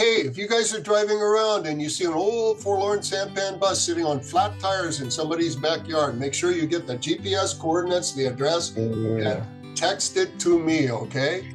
hey, if you guys are driving around and you see an old forlorn sampan bus sitting on flat tires in somebody's backyard, make sure you get the GPS coordinates, the address, and text it to me, okay?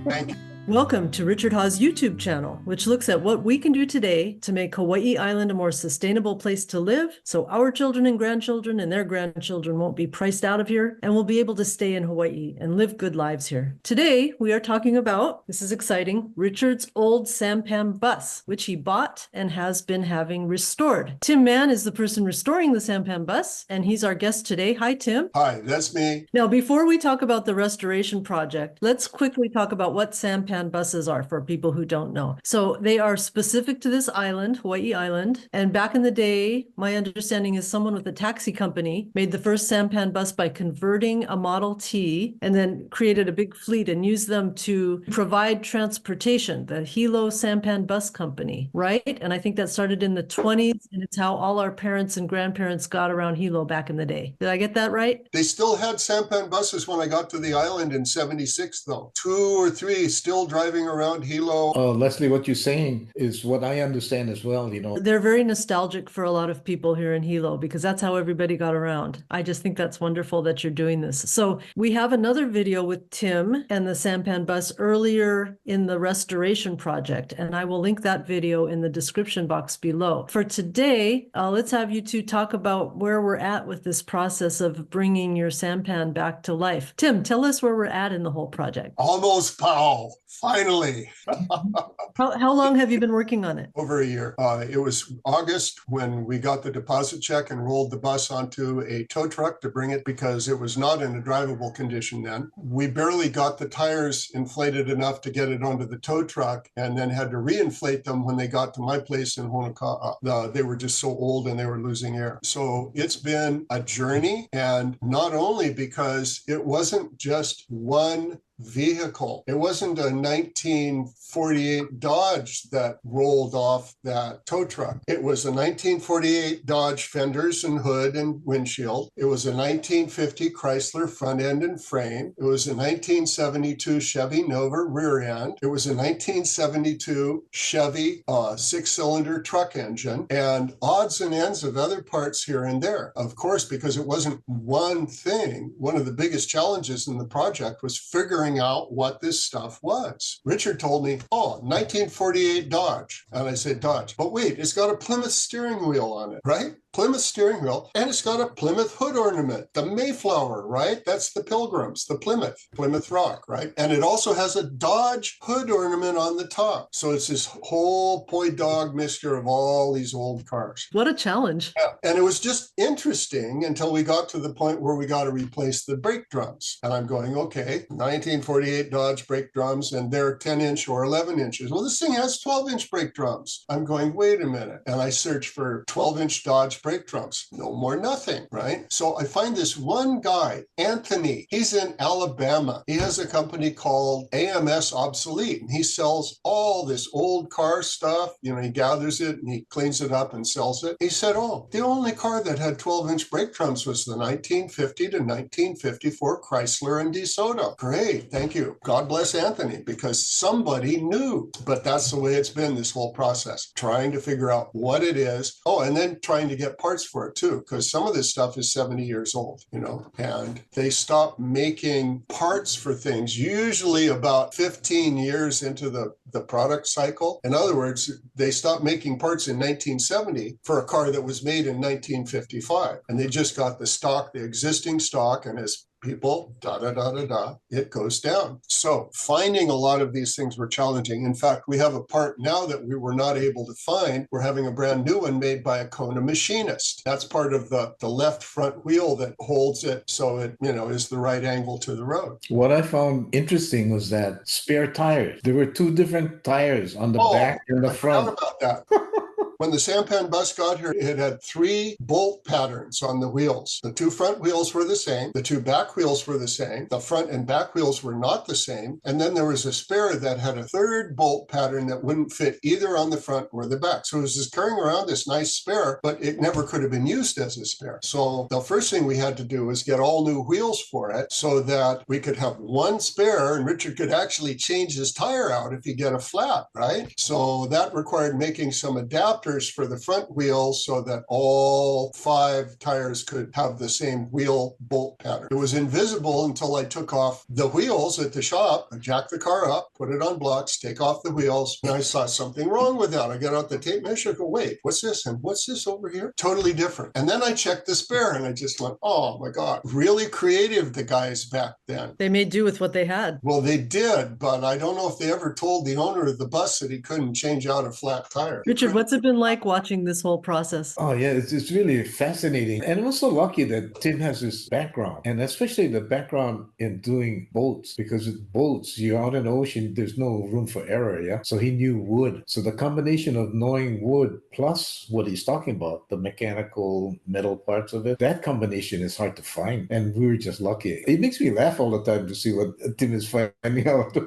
Thank you. Welcome to Richard Hawes' YouTube channel, which looks at what we can do today to make Hawaii Island a more sustainable place to live so our children and grandchildren and their grandchildren won't be priced out of here and will be able to stay in Hawaii and live good lives here. Today, we are talking about, this is exciting, Richard's old sampan bus, which he bought and has been having restored. Tim Mann is the person restoring the sampan bus, and he's our guest today. Hi, Tim. Hi, that's me. Now, before we talk about the restoration project, let's quickly talk about what sampan buses are for people who don't know. So they are specific to this island, Hawaii Island. And back in the day, my understanding is someone with a taxi company made the first sampan bus by converting a Model T and then created a big fleet and used them to provide transportation, the Hilo Sampan Bus Company, right? And I think that started in the 20s, and it's how all our parents and grandparents got around Hilo back in the day. Did I get that right? They still had sampan buses when I got to the island in 76, though. 2 or 3 still driving around Hilo. Leslie, what you're saying is what I understand as well, They're very nostalgic for a lot of people here in Hilo because that's how everybody got around. I just think that's wonderful that you're doing this. So we have another video with Tim and the sampan bus earlier in the restoration project, and I will link that video in the description box below. For today, let's have you two talk about where we're at with this process of bringing your sampan back to life. Tim, tell us where we're at in the whole project. Almost, pal. Finally. How long have you been working on it? Over a year. It was August when we got the deposit check and rolled the bus onto a tow truck to bring it because it was not in a drivable condition then. We barely got the tires inflated enough to get it onto the tow truck and then had to reinflate them when they got to my place in Honoka'a. They were just so old and they were losing air. So it's been a journey, and not only because it wasn't just one vehicle. It wasn't a 1948 Dodge that rolled off that tow truck. It was a 1948 Dodge fenders and hood and windshield. It was a 1950 Chrysler front end and frame. It was a 1972 Chevy Nova rear end. It was a 1972 Chevy 6-cylinder truck engine, and odds and ends of other parts here and there. Of course, because it wasn't one thing, one of the biggest challenges in the project was figuring out what this stuff was. Richard told me, 1948 Dodge. And I said, Dodge. But wait, it's got a Plymouth steering wheel on it, right? Plymouth steering wheel, and it's got a Plymouth hood ornament, the Mayflower, right? That's the Pilgrims, the Plymouth Rock, right? And it also has a Dodge hood ornament on the top. So it's this whole poi dog mixture of all these old cars. What a challenge. Yeah. And it was just interesting until we got to the point where we got to replace the brake drums. And I'm going, okay, 1948 Dodge brake drums, and they're 10-inch or 11 inches. Well, this thing has 12-inch brake drums. I'm going, wait a minute. And I search for 12-inch Dodge brake drums. No more nothing, right? So I find this one guy, Anthony. He's in Alabama. He has a company called AMS Obsolete, and he sells all this old car stuff. He gathers it and he cleans it up and sells it. He said, the only car that had 12-inch brake drums was the 1950 to 1954 Chrysler and DeSoto. Great, thank you. God bless Anthony, because somebody knew. But that's the way it's been this whole process, trying to figure out what it is. And then trying to get parts for it too, because some of this stuff is 70 years old, and they stop making parts for things usually about 15 years into the product cycle. In other words, they stopped making parts in 1970 for a car that was made in 1955, and they just got the existing stock, and as people, it goes down. So finding a lot of these things were challenging. In fact, we have a part now that we were not able to find. We're having a brand new one made by a Kona machinist. That's part of the left front wheel that holds it so it, is the right angle to the road. What I found interesting was that spare tires. There were 2 different tires on the back and the front. I forgot about that. When the Sampan bus got here, it had 3 bolt patterns on the wheels. The 2 front wheels were the same. The 2 back wheels were the same. The front and back wheels were not the same. And then there was a spare that had a 3rd bolt pattern that wouldn't fit either on the front or the back. So it was just carrying around this nice spare, but it never could have been used as a spare. So the first thing we had to do was get all new wheels for it so that we could have 1 spare and Richard could actually change his tire out if he get a flat, right? So that required making some adapters for the front wheels so that all 5 tires could have the same wheel bolt pattern. It was invisible until I took off the wheels at the shop. I jacked the car up, put it on blocks, take off the wheels, and I saw something wrong with that. I got out the tape measure, go, wait, what's this? And what's this over here? Totally different. And then I checked the spare and I just went, oh my God, really creative, the guys back then. They made do with what they had. Well, they did, but I don't know if they ever told the owner of the bus that he couldn't change out a flat tire. Richard, what's it been like watching this whole process? Oh yeah, it's really fascinating. And I'm also lucky that Tim has this background, and especially the background in doing boats, because with boats, you're out in the ocean, there's no room for error, yeah? So he knew wood. So the combination of knowing wood plus what he's talking about, the mechanical metal parts of it, that combination is hard to find. And we were just lucky. It makes me laugh all the time to see what Tim is finding out.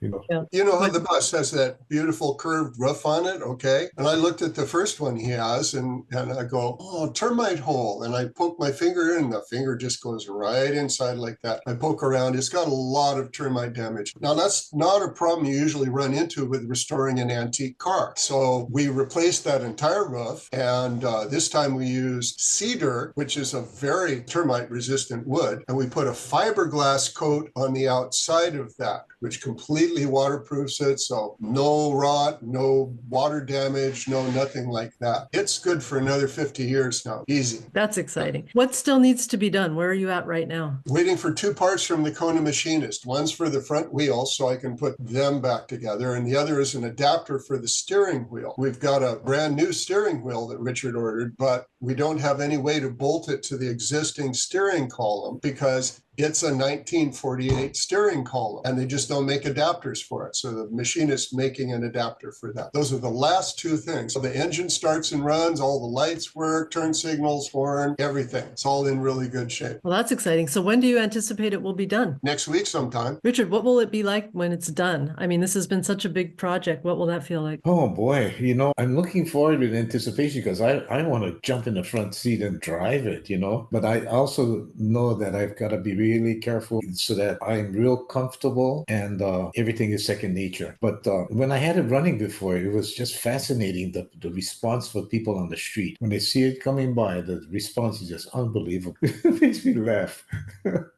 You know. Yeah. You know how the bus has that beautiful curved roof on it, okay? And I looked at the first one he has and I go, oh, termite hole. And I poke my finger in and the finger just goes right inside like that. I poke around, it's got a lot of termite damage. Now that's not a problem you usually run into with restoring an antique car. So we replaced that entire roof and this time we used cedar, which is a very termite resistant wood. And we put a fiberglass coat on the outside of that, which completely waterproofs it, so no rot, no water damage, no nothing like that. It's good for another 50 years now, easy. That's exciting. What still needs to be done? Where are you at right now? Waiting for 2 parts from the Kona machinist. One's for the front wheels, so I can put them back together, and the other is an adapter for the steering wheel. We've got a brand new steering wheel that Richard ordered, but we don't have any way to bolt it to the existing steering column because it's a 1948 steering column and they just don't make adapters for it. So the machinist's making an adapter for that. Those are the last 2 things. So the engine starts and runs, all the lights work, turn signals, horn, everything. It's all in really good shape. Well, that's exciting. So when do you anticipate it will be done? Next week sometime. Richard, what will it be like when it's done? I mean, this has been such a big project. What will that feel like? Oh boy, you know, I'm looking forward with anticipation because I want to jump in the front seat and drive it, you know. But I also know that I've got to be really careful so that I'm real comfortable and everything is second nature. But when I had it running before, it was just fascinating, the response for people on the street. When they see it coming by, the response is just unbelievable. It makes me laugh.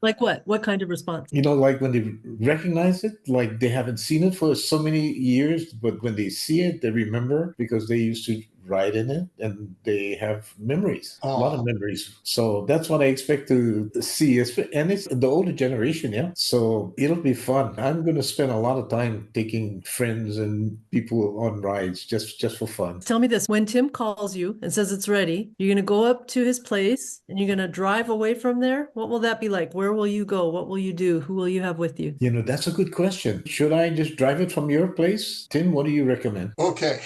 Like what? What kind of response? You know, like when they recognize it, like they haven't seen it for so many years, but when they see it, they remember because they used to ride in it and they have memories, a lot of memories. So that's what I expect to see. And it's the older generation, yeah. So it'll be fun. I'm going to spend a lot of time taking friends and people on rides just for fun. Tell me this, when Tim calls you and says it's ready, you're going to go up to his place and you're going to drive away from there? What will that be like? Where will you go? What will you do? Who will you have with you? You know, that's a good question. Should I just drive it from your place? Tim, what do you recommend? Okay.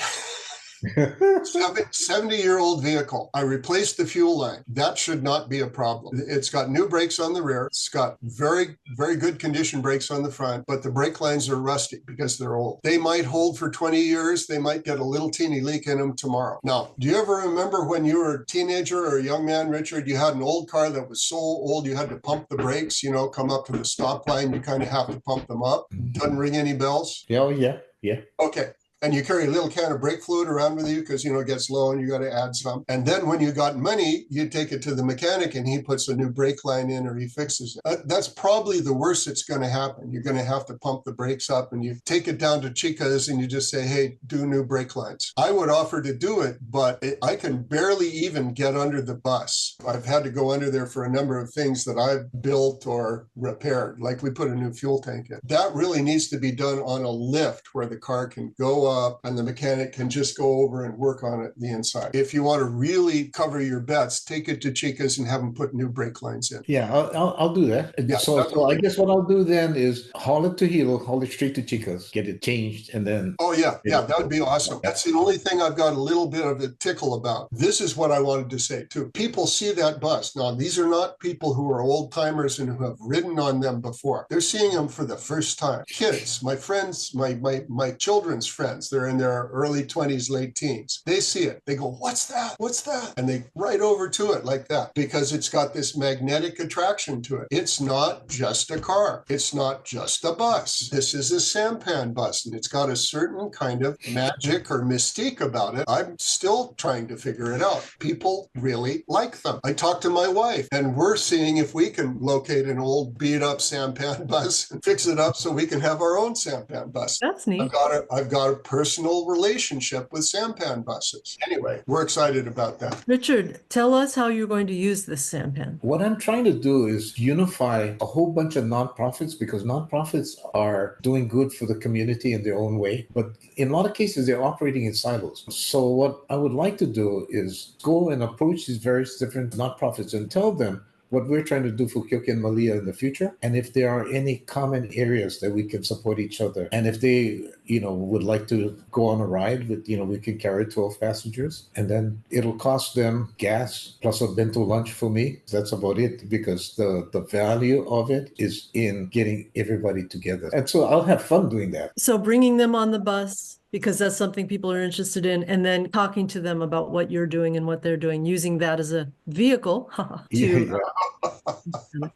70-year-old vehicle. I replaced the fuel line. That should not be a problem. It's got new brakes on the rear. It's got very, very good condition brakes on the front, but the brake lines are rusty because they're old. They might hold for 20 years. They might get a little teeny leak in them tomorrow. Now, do you ever remember when you were a teenager or a young man, Richard, you had an old car that was so old you had to pump the brakes, you know, come up to the stop line, you kind of have to pump them up. Doesn't ring any bells? Oh, yeah. Okay. And you carry a little can of brake fluid around with you because, you know, it gets low and you got to add some. And then when you got money, you take it to the mechanic and he puts a new brake line in or he fixes it. That's probably the worst that's going to happen. You're going to have to pump the brakes up and you take it down to Chica's and you just say, hey, do new brake lines. I would offer to do it, but I can barely even get under the bus. I've had to go under there for a number of things that I've built or repaired, like we put a new fuel tank in. That really needs to be done on a lift where the car can go up and the mechanic can just go over and work on it the inside. If you want to really cover your bets, take it to Chica's and have them put new brake lines in. Yeah, I'll do that. Yeah, So I guess what I'll do then is haul it to Hilo, haul it straight to Chica's, get it changed, and then. Oh, yeah, that would be awesome. That's the only thing I've got a little bit of a tickle about. This is what I wanted to say too. People see that bus. Now, these are not people who are old timers and who have ridden on them before. They're seeing them for the first time. Kids, my friends, my children's friends, they're in their early 20s, late teens. They see it. They go, what's that? What's that? And they right over to it like that because it's got this magnetic attraction to it. It's not just a car. It's not just a bus. This is a sampan bus, and it's got a certain kind of magic or mystique about it. I'm still trying to figure it out. People really like them. I talked to my wife, and we're seeing if we can locate an old beat-up sampan bus and fix it up so we can have our own sampan bus. That's neat. I've got a personal relationship with sampan buses. Anyway, we're excited about that. Richard, tell us how you're going to use this sampan. What I'm trying to do is unify a whole bunch of nonprofits because nonprofits are doing good for the community in their own way, but in a lot of cases, they're operating in silos. So what I would like to do is go and approach these various different nonprofits and tell them what we're trying to do for Kyoki and Malia in the future, and if there are any common areas that we can support each other, and if they, would like to go on a ride with, we can carry 12 passengers, and then it'll cost them gas plus a bento lunch for me. That's about it, because the value of it is in getting everybody together, and so I'll have fun doing that. So bringing them on the bus, because that's something people are interested in, and then talking to them about what you're doing and what they're doing, using that as a vehicle to.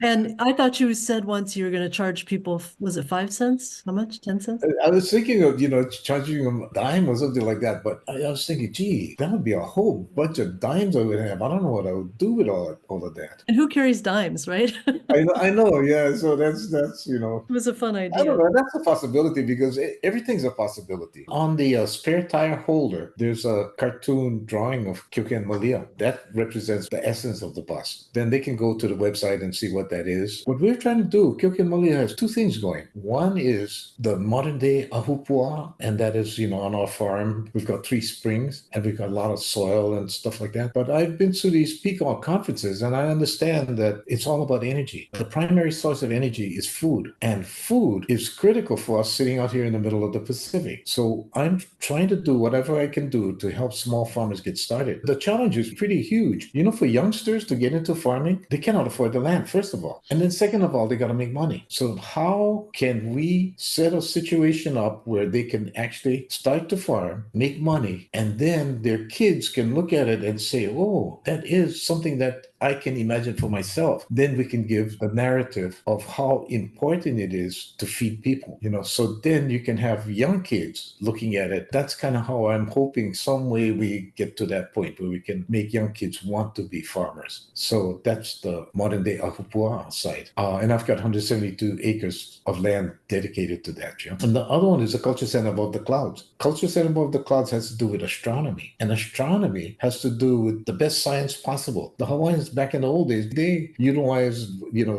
And I thought you said once you were going to charge people, was it 5 cents? How much? 10 cents? I was thinking of, charging them a dime or something like that, but I was thinking, gee, that would be a whole bunch of dimes I would have. I don't know what I would do with all of that. And who carries dimes, right? I know, yeah. So that's It was a fun idea. I don't know. That's a possibility because everything's a possibility. On the spare tire holder, there's a cartoon drawing of Kyoki and Malia. That represents the essence of the bus. Then they can go to the website and see what that is. What we're trying to do, Kyoki and Malia has 2 things going. One is the modern day ahupua, and that is, on our farm, we've got 3 springs and we've got a lot of soil and stuff like that. But I've been to these peacock conferences and I understand that it's all about energy. The primary source of energy is food, and food is critical for us sitting out here in the middle of the Pacific. So I'm trying to do whatever I can do to help small farmers get started. The challenge is pretty huge. For youngsters to get into farming, they cannot afford the land, first of all. And then second of all, they got to make money. So how can we set a situation up where they can actually start to farm, make money, and then their kids can look at it and say, oh, that is something that I can imagine for myself. Then we can give a narrative of how important it is to feed people, so then you can have young kids looking at it. That's kind of how I'm hoping some way we get to that point where we can make young kids want to be farmers. So that's the modern day ahupua side. And I've got 172 acres of land dedicated to that. And the other one is the Culture Center Above the Clouds. Culture Center Above the Clouds has to do with astronomy, and astronomy has to do with the best science possible. The Hawaiians back in the old days, they utilized,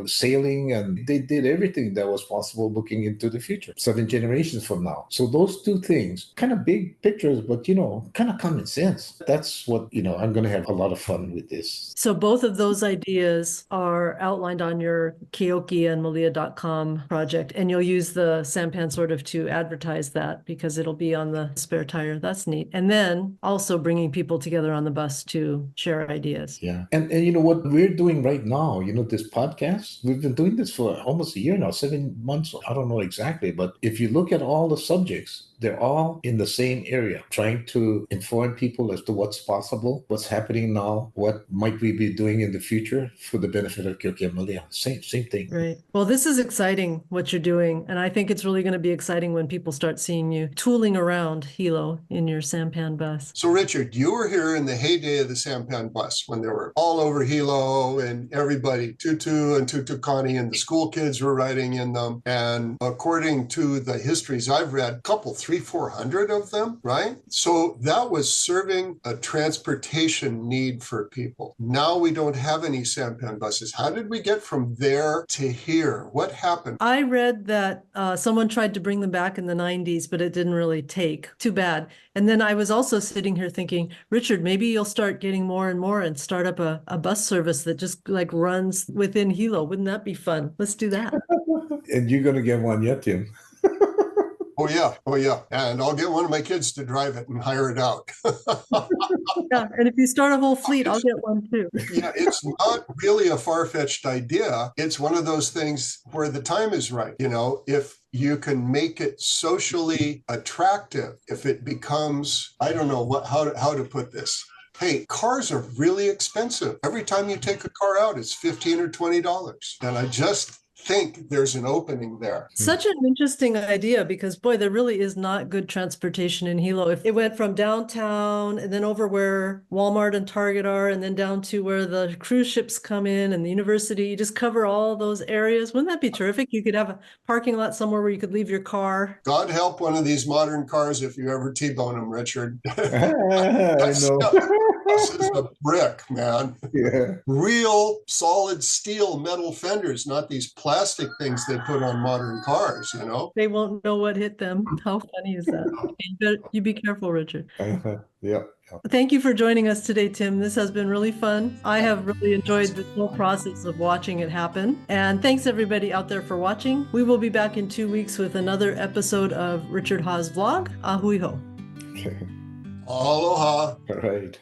sailing, and they did everything that was possible looking into the future, 7 generations from now. So those 2 things, kind of big pictures, but, kind of common sense. That's what, I'm going to have a lot of fun with this. So both of those ideas are outlined on your kyokiandmalia.com project, and you'll use the sampan sort of to advertise that because it'll be on the spare tire. That's neat. And then also bringing people together on the bus to share ideas. Yeah. And what we're doing right now, this podcast, we've been doing this for almost a year now, 7 months. I don't know exactly, but if you look at all the subjects, they're all in the same area, trying to inform people as to what's possible, what's happening now, what might we be doing in the future for the benefit of Kyoki and Malia. Same thing. Right. Well, this is exciting what you're doing. And I think it's really going to be exciting when people start seeing you tooling around Hilo in your sampan bus. So Richard, you were here in the heyday of the sampan bus when they were all over Hilo and everybody, Tutu and Tutukani and the school kids were riding in them. And according to the histories I've read, a couple, 300-400 of them, right? So that was serving a transportation need for people. Now we don't have any sampan buses. How did we get from there to here? What happened? I read that someone tried to bring them back in the 90s, but it didn't really take. Too bad. And then I was also sitting here thinking, Richard, maybe you'll start getting more and more and start up a bus service that just like runs within Hilo. Wouldn't that be fun? Let's do that. And you're going to get one yet, Tim. Oh, yeah. Oh, yeah. And I'll get one of my kids to drive it and hire it out. Yeah. And if you start a whole fleet, I'll get one too. Yeah, it's not really a far-fetched idea. It's one of those things where the time is right. You know, if you can make it socially attractive, if it becomes, I don't know how to put this. Hey, cars are really expensive. Every time you take a car out, it's $15 or $20. And I just think there's an opening there. Such an interesting idea because, boy, there really is not good transportation in Hilo. If it went from downtown and then over where Walmart and Target are and then down to where the cruise ships come in and the university, you just cover all those areas. Wouldn't that be terrific? You could have a parking lot somewhere where you could leave your car. God help one of these modern cars if you ever T-bone them, Richard. I know. This is a brick, man. Yeah. Real solid steel metal fenders, not these plastic things they put on modern cars, you know? They won't know what hit them. How funny is that? You be careful, Richard. Yeah. Thank you for joining us today, Tim. This has been really fun. I have really enjoyed the whole process of watching it happen. And thanks everybody out there for watching. We will be back in 2 weeks with another episode of Richard Ha's vlog. Ahui ho. Okay. Aloha. All right.